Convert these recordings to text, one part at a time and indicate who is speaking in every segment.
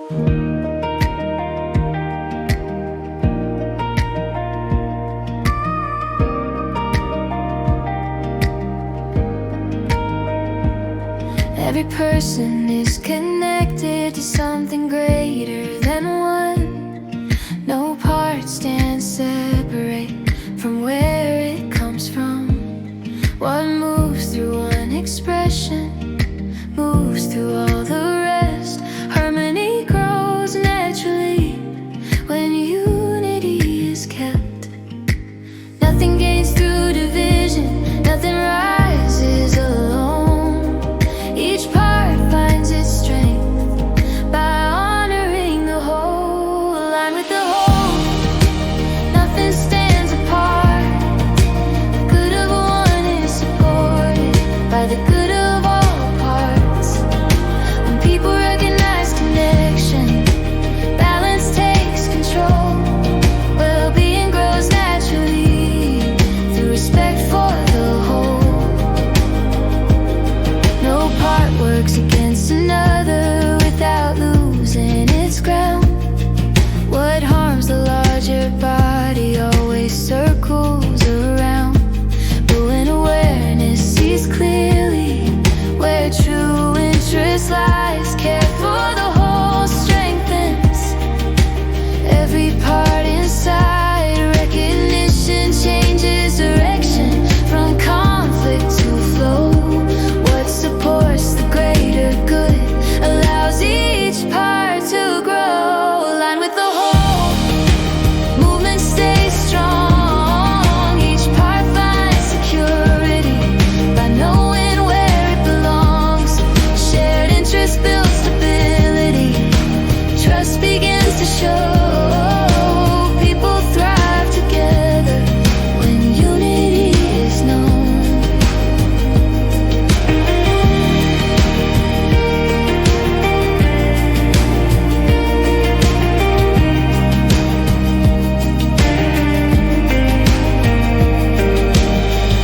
Speaker 1: Every person is connected to something greater than one. No part stands separate from where it comes from. What moves through one expression moves through all the rest. Harmony grows naturally when unity is kept. Nothing gains through division, nothing rises alone. Each part finds its strength by honoring the whole. Aligned with the whole, nothing stands apart. The good of one is supported by the good of all parts. When people recognize connection, balance takes control. Well-being grows naturally through respect for the whole. No part works against another without losing its ground. What harms the larger body always circles around. But when awareness sees clearly where true interest lies, care for the whole strengthens every part inside. Recognition changes direction from conflict to flow. What supports the greater good allows each part to grow. Aligned with the whole, movement stays strong. Each part finds security by knowing where it belongs. Shared interest builds stability. Trust begins to show. People thrive together when unity is known.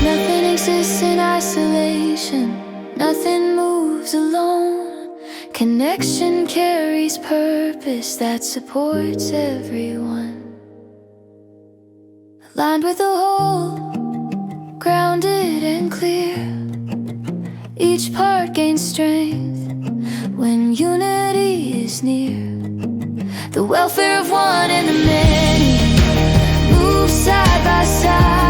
Speaker 1: Nothing exists in isolation, nothing moves alone. Connection carries purpose that supports everyone. Aligned with the whole, grounded and clear. Each part gains strength when unity is near. The welfare of one and the many move side by side.